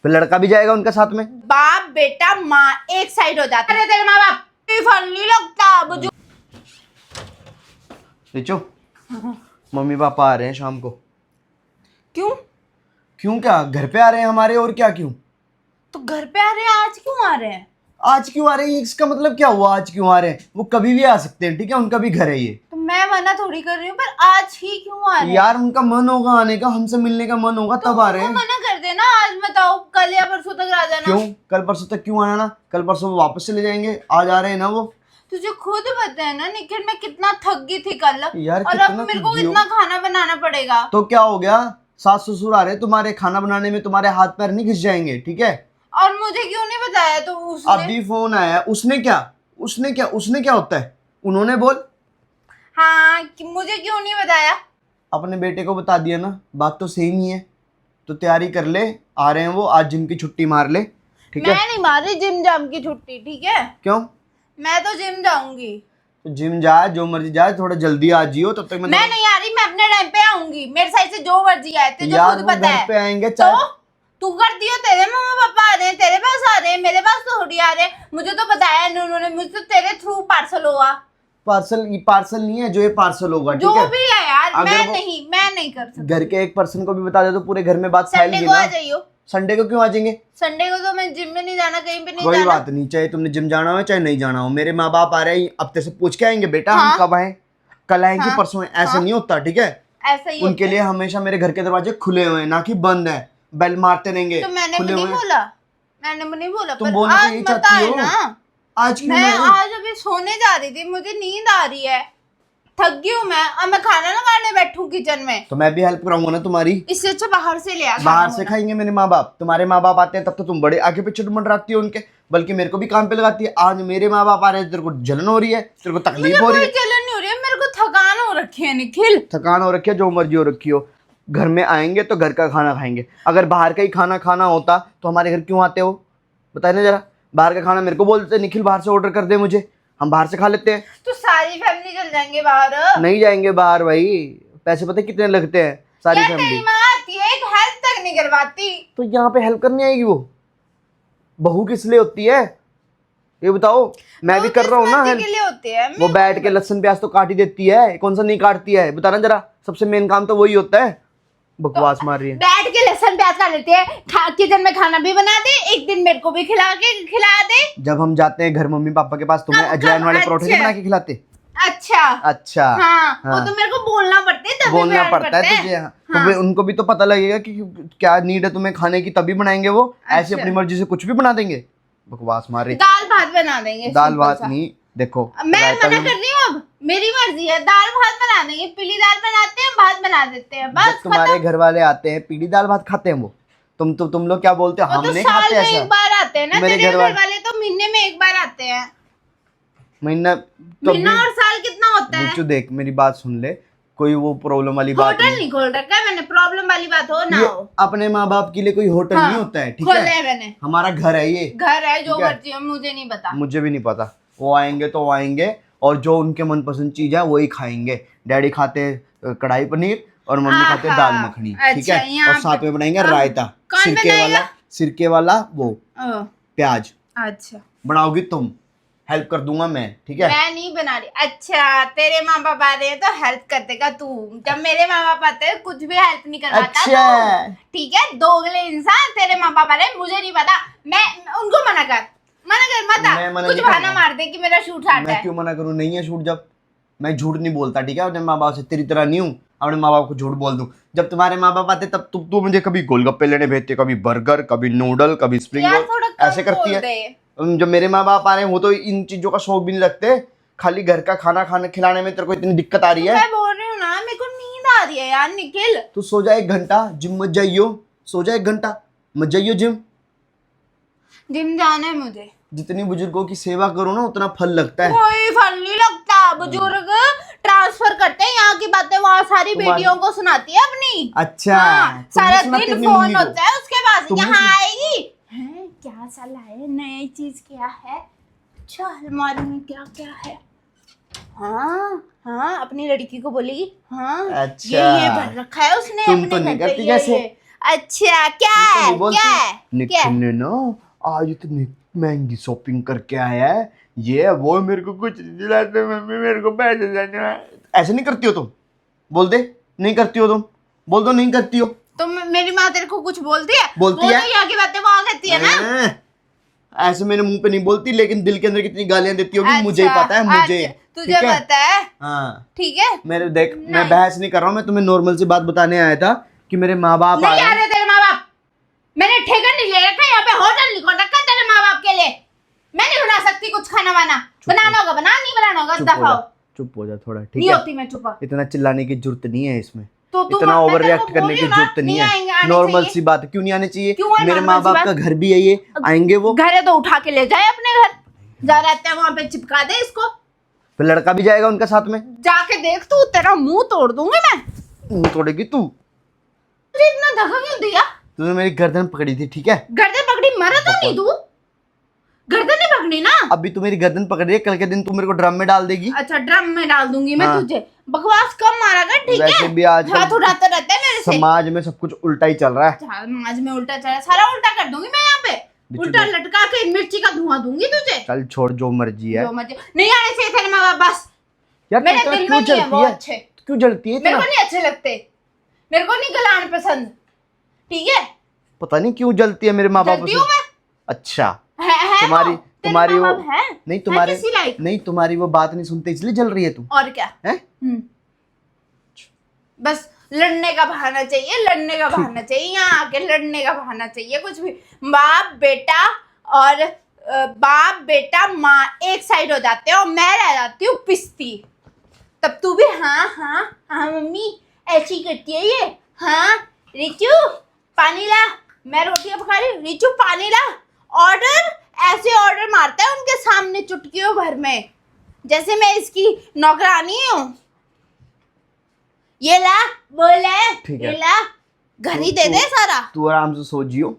फिर लड़का भी जाएगा उनके साथ में। बाप बेटा माँ एक साइड हो जाता है। तेरे माँ बाप फल नहीं लगता बुजुर्ग। रिचो, मम्मी पापा आ रहे हैं शाम को। क्यों? क्यों क्या, घर पे आ रहे हैं हमारे, और क्या क्यों? तो घर पे आ रहे हैं, आज क्यों आ रहे हैं? आज क्यों आ रहे हैं इसका मतलब क्या हुआ? आज क्यों आ रहे हैं? वो कभी भी आ सकते हैं, ठीक है, उनका भी घर है ये। तो मैं मना थोड़ी कर रही हूँ, पर आज ही क्यों आ रहे हैं? यार उनका मन होगा आने का, हमसे मिलने का मन होगा तब आ रहे हैं। मना कर देना, आज बताओ कल या परसों तक आ जाना। क्यों कल परसों तक क्यों आना? कल परसों वो वापस चले जाएंगे, आज आ रहे हैं ना वो। तुझे खुद पता है ना निखिल, मैं कितना थक गई थी कल। यार और अब मेरे को कितना खाना बनाना पड़ेगा। तो क्या हो गया, सास ससुर आ रहे हैं तुम्हारे, खाना बनाने में तुम्हारे हाथ पैर नहीं घिस जाएंगे, ठीक है? और मुझे क्यों नहीं बताया? तो उसने अभी फोन आया, उसने क्या होता है? उन्होंने बोल। हाँ मुझे क्यों नहीं बताया? अपने बेटे को बता दिया ना, बात तो सेम ही है। तो तैयारी कर ले, आ रहे हैं वो, आज जिम की छुट्टी मार ले, ठीक है? मैं नहीं मार रही जिम जाम की छुट्टी, ठीक है? क्यों? मैं तो जिम जाऊंगी। तो जिम जाए, जो मर्जी जाए, थोड़ा जल्दी आ जियो, तब तक मैं नहीं आ रही, मैं अपने टाइम पे आऊंगी। मेरे साइड से जो मर्जी आए, तुझे खुद पता है। घर पे आएंगे तो तू कर दियो, तेरे मम्मा पापा आ रहे हैं, तेरे पास आ रहे हैं, मेरे पास तो थोड़ी आ रहे हैं। मुझे तो बताया उन्होंने, मुझे तो तेरे थ्रू पार्सल हुआ। पार्सल नहीं है जो, ये पार्सल होगा, जो ठीक है? भी है यार, मैं नहीं कर सकती। घर के एक पर्सन को भी बता दे तो पूरे घर में बात फैल गई संडे को आ ना। जाइयो। संडे को क्यों आ जाएंगे? संडे को तो मैं जिम में नहीं जाना, कहीं पे नहीं कोई जाना। बात नहीं, चाहे तुमने जिम जाना हो चाहे नहीं जाना हो, मेरे माँ बाप आ रहे हैं, अब तेरे से पूछ के आएंगे बेटा हम कब आए, कल आएंगे परसों आए, ऐसा नहीं होता, ठीक है? ऐसा ही उनके लिए हमेशा मेरे घर के दरवाजे खुले हुए हैं, ना कि बंद है, बेल मारते रहेंगे। तो मैंने भी नहीं बोला, तुम पर बोलना तो आज यही मत चाहती आए हो ना। आज क्यों मैं नहीं? आज अभी सोने जा रही थी, मुझे नींद आ रही है, थक गई हूँ मैं। अब मैं खाना लगाने बैठूं किचन में, तो मैं भी हेल्प कराऊंगा ना तुम्हारी। इससे अच्छा बाहर से ले आ। बाहर से खाएंगे मेरे माँ बाप, तुम्हारे माँ बाप आते हैं तब तो तुम बड़े आगे पीछे मंडराती हो उनके, बल्कि मेरे को भी काम पे लगाती है। आज मेरे माँ बाप आ रहे हैं, तेरे को जलन हो रही है, तेरे को तकलीफ हो रही है? जलन नहीं हो रही है, मेरे को थकान हो रखी है निखिल। थकान हो रखी है, जो मर्जी हो रखी हो, घर में आएंगे तो घर का खाना खाएंगे। अगर बाहर का ही खाना खाना होता तो हमारे घर क्यों आते हो? बताइए ना जरा। बाहर का खाना मेरे को बोलते निखिल बाहर से ऑर्डर कर दे मुझे, हम बाहर से खा लेते हैं। तो सारी फैमिली चल जाएंगे बाहर। नहीं जाएंगे बाहर भाई, पैसे पता कितने लगते हैं सारी फैमिली। तेरी माँ आती है, एक हेल्प तक नहीं करवाती। तो यहाँ पे हेल्प करने आएगी वो? बहू किस लिए होती है ये बताओ? मैं भी कर रहा हूँ ना हेल्प। के लिए होती है। वो बैठ के लहसुन प्याज तो काट ही देती है, कौन सा नहीं काटती है? बताना जरा, सबसे मेन काम तो वही होता है। बकवास मार रही है। बैठ के लहसुन प्याज काट लेते हैं, किचन में खाना भी बना दे, एक दिन मेरे को भी खिला दे। जब हम जाते हैं घर मम्मी पापा के पास, तुम्हें अजवाइन वाले परोठे नहीं बना के खिलाते? अच्छा हाँ। वो तो मेरे को बोलना पड़ता है, तभी बोलना प्यार पड़ता है करते तुझे। हैं। तो फिर उनको भी तो पता लगेगा कि क्या नीड है तुम्हें खाने की, तभी बनाएंगे वो। ऐसे अपनी मर्जी से कुछ भी बना देंगे? बकवास मार रही। दाल भात बना देंगे, दाल भात नहीं, देखो मैं मना कर रही हूँ, अब मेरी मर्जी है। दाल भात बना देंगे, पीली दाल बनाते हैं, भात बना देते हैं, बस। तुम्हारे घर वाले आते हैं पीली दाल भात खाते हैं वो? तुम लोग क्या बोलते हो? हम नहीं खाते ऐसा। एक बार आते हैं ना मेरे तेरे घर वाले तो महीने में एक बार आते हैं। महीना और साल कितना होता है? देख मेरी बात सुन ले, कोई वो प्रॉब्लम वाली बात होटल नहीं खोल रखा है मैंने, प्रॉब्लम वाली बात हो ना हो। अपने माँ बाप के लिए कोई होटल नहीं होता है, ठीक है? मैंने हमारा घर है ये, घर है, जो मर्जी हो, मुझे नहीं पता। मुझे भी नहीं पता। वो आएंगे तो आएंगे, और जो उनके मनपसंद चीज है वही खाएंगे। डैडी खाते हैं कढ़ाई पनीर और मम्मी खाते हैं दाल मखनी, ठीक है? और साथ में बनाएंगे रायता, सिरके वाला वो प्याज। अच्छा बनाओगी तुम, हेल्प कर दूंगा मैं, ठीक है? मैं नहीं बना रही। अच्छा तेरे माँ बाप आ रहे हैं तो हेल्प कर देगा तू, जब मेरे माँ बाप आते हैं कुछ भी हेल्प नहीं करवाता। अच्छा ठीक है, दोगले इंसान। तेरे माँ बाप आ रहे हैं, मुझे नहीं पता, मैं उनको मना कर मत कुछ बहाना मार दे कि मेरा शूट हट है। मैं क्यों मना करूं? नहीं है शूट। जब मैं झूठ नहीं बोलता, ठीक है? अपने माँ बाप से तेरी तरह नहीं हूँ अपने माँ बाप को झूठ बोल दूं। जब तुम्हारे माँ बाप आते तब तू मुझे कभी गोलगप्पे लेने भेजते, कभी बर्गर, कभी नूडल, कभी स्प्रिंग रोल, ऐसे करती है। जब मेरे माँ बाप आ रहे हैं वो तो इन चीजों का शौक भी नहीं रखते, खाली घर का खाना खिलाने में तेरे को इतनी दिक्कत आ रही है। मैं बोल रही हूँ ना, मेरे को नींद आ रही है यार निखिल। तू सो जा 1 घंटा, जिम मत जाइयो। सो जा 1 घंटा, मत जाइयो जिम जाना है मुझे। जितनी बुजुर्गों की सेवा करो ना उतना फल लगता है। कोई फल नहीं लगता, बुजुर्ग ट्रांसफर करते हैं यहाँ की बातें, वहाँ सारी बेटियों को सुनाती है अपनी। अच्छा सारा दिन फोन होता है उसके पास, यहाँ आएगी क्या साला है, नई चीज क्या है, अच्छा अलमारी में क्या क्या है। हाँ अपनी लड़की को बोलेगी, हाँ अच्छा ये भर रखा है उसने तुम अपने तो नहीं घर पे, करती जैसे। अच्छा क्या तो है नहीं बोलती। क्या है क्या है? निखिल ने ना आज इतनी महंगी शॉपिंग करके आया है, ये वो मेरे को कुछ नहीं दिलाते, मम्मी मेरे को पैसे देने। ऐसे नहीं करती हो तुम, बोल दे। नहीं करती हो तुम, बोल दो नहीं करती हो। तो मेरी माँ तेरे को कुछ बोलती है? बोलती वो है। तो यहाँ की बातें वहाँ कहती है ना। ऐसे मेरे मुंह पे नहीं बोलती, लेकिन दिल के अंदर कितनी गालियां देती होगी मुझे ही अच्छा, पता है, मुझे। अच्छा, तुझे ठीक है? पता है? हाँ ठीक है। मेरे देख, मैं नहीं। बहस नहीं कर रहा हूँ, मैं तुम्हें नॉर्मल सी बात बताने आया था कि मेरे माँ बाप नहीं आ हैं। रहे तेरे माँ बाप। मैंने ठेका नहीं ले रखा, यहाँ पे होटल नहीं खोल रखा तेरे माँ बाप के लिए। मैं नहीं बना सकती कुछ खाना वाना। बनाना होगा बना, नहीं बनाना होगा चुप हो दफा जा, हो। चुप हो जा थोड़ा, ठीक नहीं है? होती मैं चुप। इतना चिल्लाने की जरूरत नहीं है इसमें, तो तू इतना मैं ओवर तेरे को रिएक्ट करने बोल की रही हूँ ना, जरूरत नहीं आएंगे, है। आने नॉर्मल चाहिए। सी बात है, क्यों नहीं आनी चाहिए? क्यों है मेरे normal माँ सी बाप बात? का घर भी है, ये आएंगे वो। घर है तो उठा के ले जाए अपने घर, जा रहते हैं वहां पे चिपका दे इसको। फिर लड़का भी जाएगा उनका साथ में। जाके देख तू, तेरा मुंह तोड़ दूंगी मैं। मुंह तोड़ेगी तू। तुझे इतना धक्का क्यों दिया? तूने मेरी गर्दन पकड़ी थी, ठीक है? गर्दन पकड़ी, मरा तो नहीं तू? गर्दन नहीं पकड़ी ना? अभी तू मेरी गर्दन पकड़ रही है, कल के दिन तू मेरे को ड्रम में डाल देगी। अच्छा ड्रम में डाल दूंगी मैं हाँ। तुझे। बकवास कम मारा कर, ठीक है? वैसे भी आजकल हाथ उठाते रहते हैं मेरे से। समाज में सब कुछ उल्टा ही चल रहा है। समाज में उल्टा चला, सारा उल्टा कर दूंगी मैं यहाँ पे। बिच्छू उल्टा देख। लटका के मिर्ची का धुआं दूंगी तुझे। चल छोड़, जो मर्जी है। जो मर्जी, नहीं आने चाहिए तेरे माँ बाप बस। यार तू मेरे इतना दिल क्यों में नहीं है वो जलती है? अच्छे। क्यों जलती है मेरे इतना? को नहीं अच्छे लगते, मेरे को नहीं गलान पसंद, ठीक है? पता नहीं क्यों जलती है मेरे माँ बाप जलती से। हूँ मैं। अच्छा, है तुम्हारी तेरे तुम्हारी माँ वो बाप हैं? नहीं, तुम्हारे हैं किसी लायक? नहीं, तुम्हारी वो बात नहीं सुनते इसलिए जल रही है तू, और क्या? हैं? बस लड़ने का बहाना चाहिए, लड़ने का बहाना चाहिए, यहाँ आके लड़ने का बहाना चाहिए। कुछ भी बाप बेटा और बाप बेटा माँ एक साइड हो जाते हैं और मैं रह जाती हूँ पिसती। तब तू भी हाँ हाँ हाँ मम्मी ऐसी करती है ये। हाँ रिचू पानी ला, मैं रोटियां पका रही हूँ, रिचू पानी ला। ऑर्डर ऐसे ऑर्डर मारता है उनके सामने चुटकियों भर में, जैसे मैं इसकी नौकरानी हूँ। ये ला बोले, ठीक ये है। ला, घर ही दे दे सारा। तू आराम से सो जियो,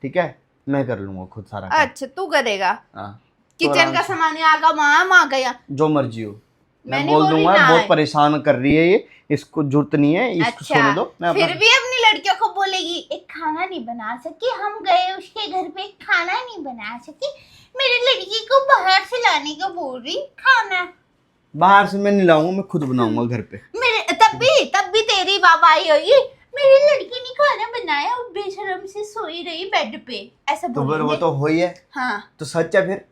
ठीक है? मैं कर लूंगा खुद सारा काम। अच्छा तू करेगा? हाँ, तो किचन आराम का से, सामान यहाँ का वहाँ गया। जो मर्जी हो। मैं मैं नहीं बोल बोल रही दूंगा, ना बहुत है। परेशान कर रही है ये, इसको जरूरत नहीं है, इसको सोने दो। मैं फिर अपना भी अपनी लड़कियों को बोलेगी एक खाना नहीं बना सकी, हम गए उसके घर पे खाना नहीं बना सकी, मेरी लड़की को बाहर से लाने को बोल रही खाना। बाहर से मैं नहीं लाऊंगा, मैं खुद बनाऊंगा घर पे। मेरे तब भी तेरी बाबा आई होगी, मेरी लड़की ने खाना बनाया और बेशरम से सोई रही बेड पे, ऐसा तो फिर वो बोलेंगे। तो हो ही है, हाँ तो सच है फिर।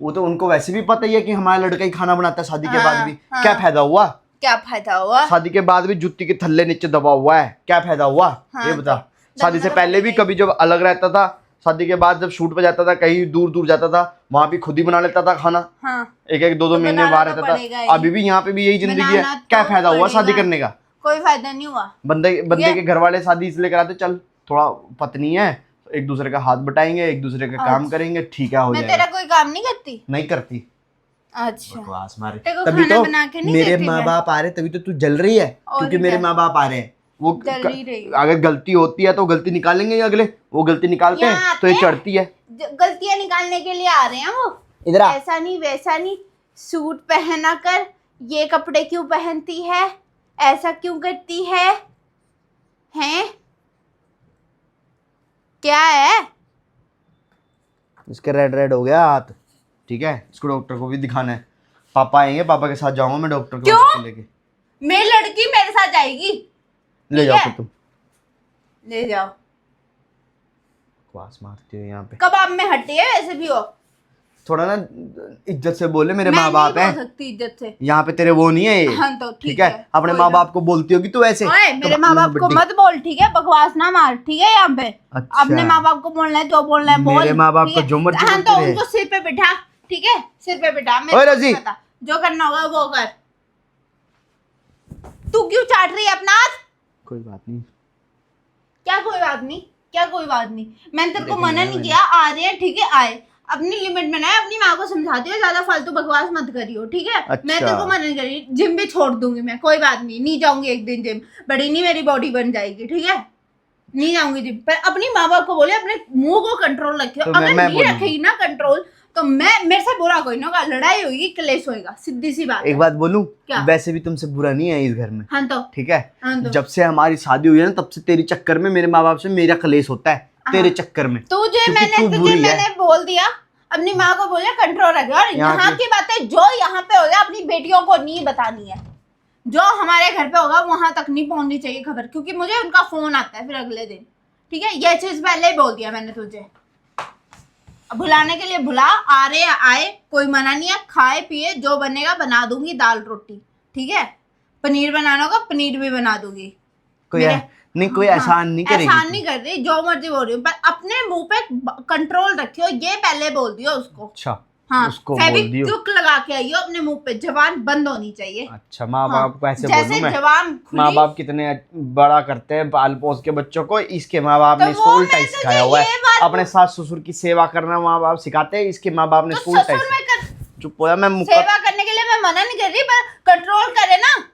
वो तो उनको वैसे भी पता ही है कि हमारा लड़का ही खाना बनाता है, शादी के हाँ, बाद भी। हाँ। क्या फायदा हुआ? क्या फायदा हुआ? शादी के बाद भी जुत्ती के थल्ले नीचे दबा हुआ है, क्या फायदा हुआ? हाँ, ये बता। तो शादी से दबना तो पहले भी पड़ेगा कभी जब अलग रहता था, शादी के बाद जब शूट पे जाता था, कहीं दूर दूर जाता था, वहां भी खुद ही बना लेता था खाना। हाँ एक एक दो दो तो महीने बनाना बाहर तो रहता पड़ेगा था। ही। अभी भी यहाँ पे भी यही जिंदगी है। बनाना क्या तो फायदा हुआ शादी पड़ेगा। करने का? कोई फायदा नहीं हुआ। बंदे के घर वाले शादी इसलिए कराते, चल थोड़ा पत्नी है, एक दूसरे का हाथ बटाएंगे, एक दूसरे का काम करेंगे, ठीक है, हो मैं जाएगा। तेरा कोई काम नहीं करती? नहीं करती। अच्छा बकवास मारे। तेरे को तभी खाना तो बना के नहीं मेरे देती माँ मैं? बाप आ रहे, तभी तो तू जल रही है, और क्योंकि क्या? मेरे माँ बाप आ रहे हैं। वो जल ही रही हूँ। अगर गलती होती है तो गलती निकालेंगे, अगले वो गलती निकालते यहाँ हैं तो ये आते चढ़ती है। गलतियां निकालने के लिए आ रहे हैं वो। इधर आ। ऐसा नहीं वैसा नहीं, सूट पहना कर ये कपड़े क्यों पहनती है, ऐसा क्यों करती है? हैं क्या है? इसके रेड रेड हो गया हाथ, ठीक है? इसको डॉक्टर को भी दिखाना है। पापा आएंगे, पापा के साथ जाऊंगा मैं डॉक्टर के पास लेके। मेरी लड़की मेरे साथ जाएगी। ले ठीक जाओ है? फिर तुम। ले जाओ। बकवास मारती हो यहाँ पे। कबाब में हड्डी है वैसे भी हो। थोड़ा ना इज्जत से बोले, मेरे मैं माँ बाप नहीं हैं बोल सकती इज्जत से। यहाँ पे, तेरे वो नहीं है ये। हाँ तो ठीक है? अपने कोई माँ ना। बाप को बोलती होगी तू ऐसे। ओए मेरे तो माँ बाप को बड्डी। मत बोल, ठीक है? बकवास ना मार, ठीक है? यहाँ पे अच्छा। अपने माँ बाप को बोलना है जो बोलना है बोल। मेरे माँ बाप ठीक को है? जो मर्जी हाँ बोलते तो रहे। उनको सिर पे बिठा, ठीक है? सिर पे बिठा। ओए मेरे को रजी। नहीं पता, जो करना होगा वो कर। तू क्यों चाट रही है अपना हाथ? कोई बात नहीं। क्या कोई बात नहीं, क्या कोई बात नहीं? मैंने तेरे को देखेंगे मना ना नहीं मैंने। किया, आ रहे हैं ठीक है? आए, अपनी लिमिट में ना है, अपनी माँ को समझाती हो, ज्यादा फालतू बकवास मत करियो, ठीक है? अच्छा। मैं तेरे को मना नहीं करी, जिम भी छोड़ दूंगी मैं, कोई बात नहीं, नहीं जाऊंगी एक दिन जिम, बड़ी नहीं मेरी बॉडी बन जाएगी, ठीक है? नहीं जाऊंगी जिम, पर अपनी माँ बाप को बोले अपने मुंह को कंट्रोल रखियो। तो अगर मैं नहीं बोलूंगी। रखेगी ना कंट्रोल तो मैं मेरे से बुरा कोई ना होगा, लड़ाई होगी, क्लेश होएगा, सीधी सी बात एक है। बात बोलूं, क्या? वैसे भी तुमसे बुरा नहीं है इस घर में, हाँ तो ठीक है? हाँ तो जब से हमारी शादी हुई है ना, तब से तेरे चक्कर में मेरे माँ बाप से मेरा कलेश होता है, तेरे चक्कर में। तुझे क्योंकि तू बुरी है। मैंने बोल दिया, अपनी माँ को बोले कंट्रोल रखे, और यहाँ की बातें जो यहाँ पे हो जाए अपनी बेटियों को नहीं बतानी है। जो हमारे घर पे होगा वहां तक नहीं पहुंचनी चाहिए खबर, क्योंकि मुझे उनका फोन आता है फिर अगले दिन, ठीक है? ये चीज पहले ही बोल दिया मैंने तुझे। अब बुलाने के लिए बुला, आ रहे आए, कोई मना नहीं है, खाए पिए, जो बनेगा बना दूंगी, दाल रोटी, ठीक है? पनीर बनाना होगा पनीर भी बना दूंगी। कोई नहीं, कोई एहसान नहीं करेगी। एहसान नहीं कर रही, जो मर्जी बोल रही हूँ, पर अपने मुंह पे कंट्रोल रखियो, ये पहले बोल दियो उसको। अच्छा, हाँ, उसको बोल दियो। फेविक्विक लगा के आइयो अपने मुंह पे, जबान बंद होनी चाहिए। अच्छा, माँ बाप को ऐसे जैसे बोलूं मैं? जबान खुली, माँ बाप कितने बड़ा करते हैं पाल पोस के बच्चों को, इसके माँ बाप तो ने इसको वो उल्टा ही मैं तुझे सिखाया हुआ ये है। बात- अपने सास ससुर की सेवा करना माँ बाप सिखाते हैं, इसके माँ बाप ने तो इसको उल्टा ही ससुर में चुप हो जा, मैं मुक्का सेवा करने के लिए मैं मना नहीं कर रही, पर कंट्रोल करे ना।